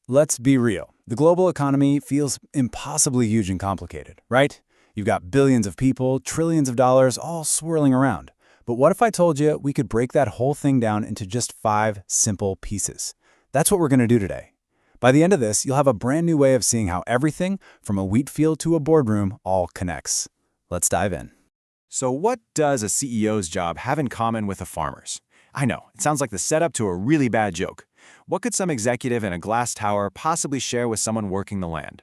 Let's be real. The global economy feels impossibly huge and complicated, right? You've got billions of people, trillions of dollars, all swirling around. But what if I told you we could break that whole thing down into just 5 simple pieces? That's what we're going to do today. By the end of this, you'll have a brand new way of seeing how everything, from a wheat field to a boardroom, all connects. Let's dive in. So what does a CEO's job have in common with a farmer's? I know, it sounds like the setup to a really bad joke. What could some executive in a glass tower possibly share with someone working the land?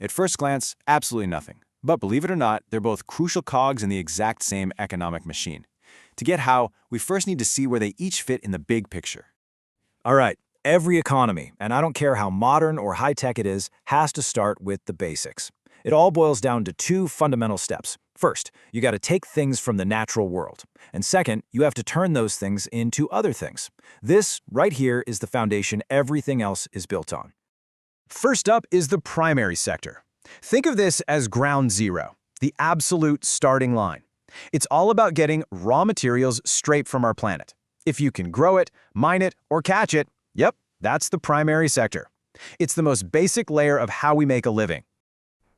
At first glance, absolutely nothing. But believe it or not, they're both crucial cogs in the exact same economic machine. To get how, we first need to see where they each fit in the big picture. All right, every economy, and I don't care how modern or high-tech it is, has to start with the basics. It all boils down to 2 fundamental steps. First, you got to take things from the natural world. And second, you have to turn those things into other things. This, right here, is the foundation everything else is built on. First up is the primary sector. Think of this as ground zero, the absolute starting line. It's all about getting raw materials straight from our planet. If you can grow it, mine it, or catch it, yep, that's the primary sector. It's the most basic layer of how we make a living.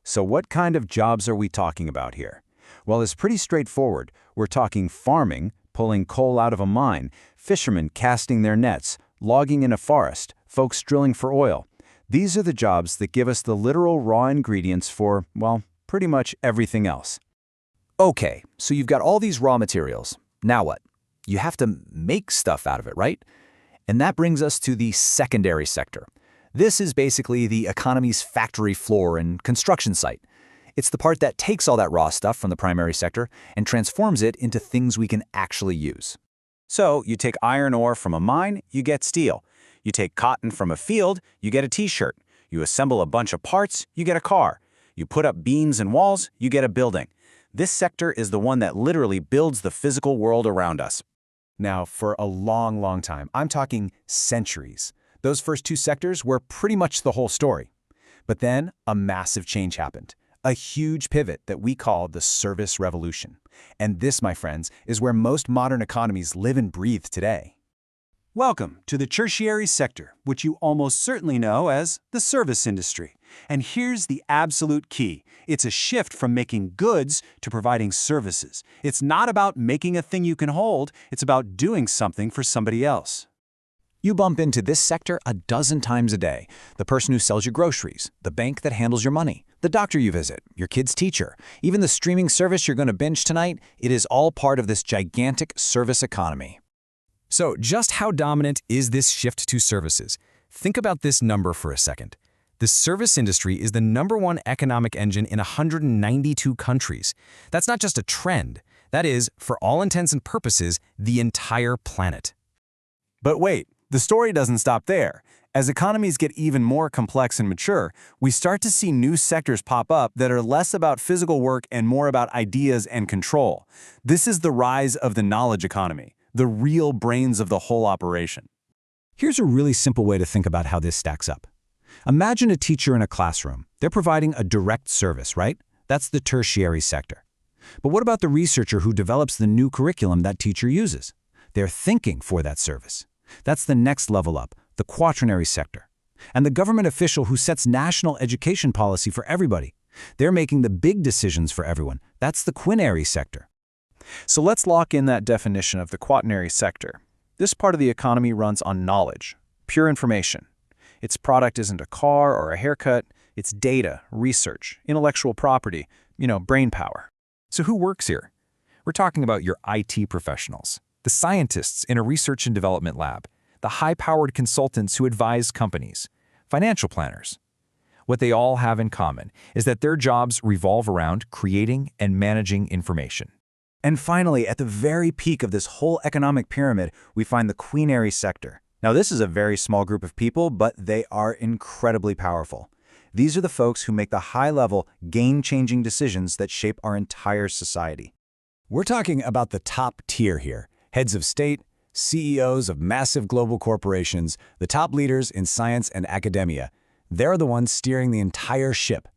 So what kind of jobs are we talking about here? Well, it's pretty straightforward. We're talking farming, pulling coal out of a mine, fishermen casting their nets, logging in a forest, folks drilling for oil. These are the jobs that give us the literal raw ingredients for, well, pretty much everything else. Okay, so you've got all these raw materials. Now what? You have to make stuff out of it, right? And that brings us to the secondary sector. This is basically the economy's factory floor and construction site. It's the part that takes all that raw stuff from the primary sector and transforms it into things we can actually use. So, you take iron ore from a mine, you get steel. You take cotton from a field, you get a t-shirt. You assemble a bunch of parts, you get a car. You put up beams and walls, you get a building. This sector is the one that literally builds the physical world around us. Now, for a long time, I'm talking centuries, those first 2 sectors were pretty much the whole story. But then a massive change happened. A huge pivot that we call the service revolution. And this, my friends, is where most modern economies live and breathe today. Welcome to the tertiary sector, which you almost certainly know as the service industry. And here's the absolute key. It's a shift from making goods to providing services. It's not about making a thing you can hold, it's about doing something for somebody else. You bump into this sector a dozen times a day. The person who sells you groceries, the bank that handles your money, the doctor you visit, your kid's teacher, even the streaming service you're going to binge tonight, it is all part of this gigantic service economy. So just how dominant is this shift to services? Think about this number for a second. The service industry is the #1 economic engine in 192 countries. That's not just a trend. That is, for all intents and purposes, the entire planet. But wait, the story doesn't stop there. As economies get even more complex and mature, we start to see new sectors pop up that are less about physical work and more about ideas and control. This is the rise of the knowledge economy, the real brains of the whole operation. Here's a really simple way to think about how this stacks up. Imagine a teacher in a classroom. They're providing a direct service, right? That's the tertiary sector. But what about the researcher who develops the new curriculum that teacher uses? They're thinking for that service. That's the next level up, the quaternary sector. And the government official who sets national education policy for everybody. They're making the big decisions for everyone. That's the quinary sector. So let's lock in that definition of the quaternary sector. This part of the economy runs on knowledge, pure information. Its product isn't a car or a haircut, it's data, research, intellectual property, brain power. So who works here? We're talking about your IT professionals, the scientists in a research and development lab, the high-powered consultants who advise companies, financial planners. What they all have in common is that their jobs revolve around creating and managing information. And finally, at the very peak of this whole economic pyramid, we find the quinary sector. Now, this is a very small group of people, but they are incredibly powerful. These are the folks who make the high-level, game-changing decisions that shape our entire society. We're talking about the top tier here. Heads of state, CEOs of massive global corporations, the top leaders in science and academia. They're the ones steering the entire ship.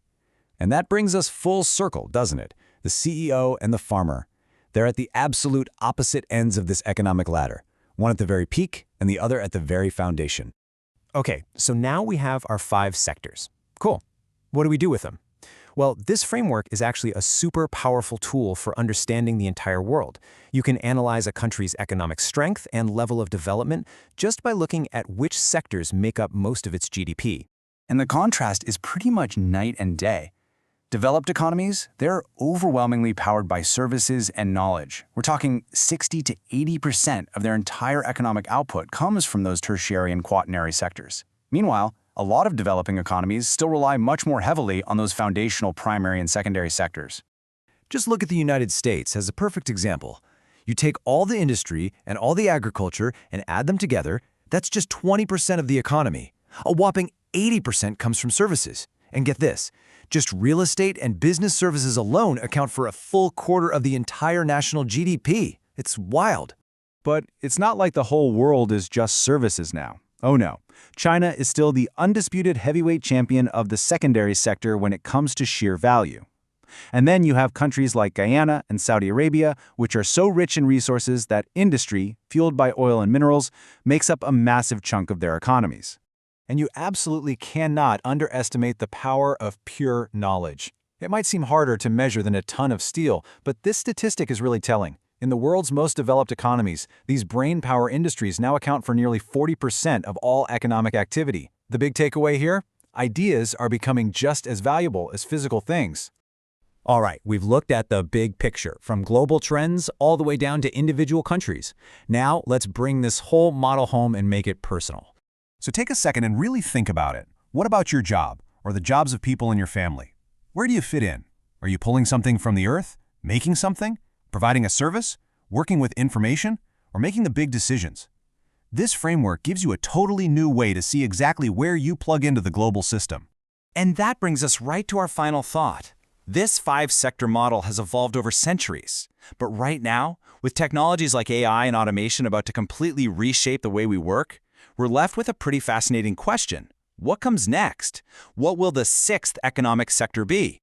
And that brings us full circle, doesn't it? The CEO and the farmer. They're at the absolute opposite ends of this economic ladder, one at the very peak and the other at the very foundation. Okay, so now we have our 5 sectors. Cool. What do we do with them? Well, this framework is actually a super powerful tool for understanding the entire world. You can analyze a country's economic strength and level of development just by looking at which sectors make up most of its GDP. And the contrast is pretty much night and day. Developed economies, they're overwhelmingly powered by services and knowledge. We're talking 60 to 80% of their entire economic output comes from those tertiary and quaternary sectors. Meanwhile, a lot of developing economies still rely much more heavily on those foundational primary and secondary sectors. Just look at the United States as a perfect example. You take all the industry and all the agriculture and add them together, that's just 20% of the economy. A whopping 80% comes from services. And get this, just real estate and business services alone account for a full quarter of the entire national GDP. It's wild. But it's not like the whole world is just services now. Oh no, China is still the undisputed heavyweight champion of the secondary sector when it comes to sheer value. And then you have countries like Guyana and Saudi Arabia, which are so rich in resources that industry, fueled by oil and minerals, makes up a massive chunk of their economies. And you absolutely cannot underestimate the power of pure knowledge. It might seem harder to measure than a ton of steel, but this statistic is really telling. In the world's most developed economies, these brain power industries now account for nearly 40% of all economic activity. The big takeaway here? Ideas are becoming just as valuable as physical things. All right, we've looked at the big picture, from global trends all the way down to individual countries. Now, let's bring this whole model home and make it personal. So take a second and really think about it. What about your job, or the jobs of people in your family? Where do you fit in? Are you pulling something from the earth? Making something? Providing a service? Working with information? Or making the big decisions? This framework gives you a totally new way to see exactly where you plug into the global system. And that brings us right to our final thought. This 5-sector model has evolved over centuries. But right now, with technologies like AI and automation about to completely reshape the way we work, we're left with a pretty fascinating question. What comes next? What will the 6th economic sector be?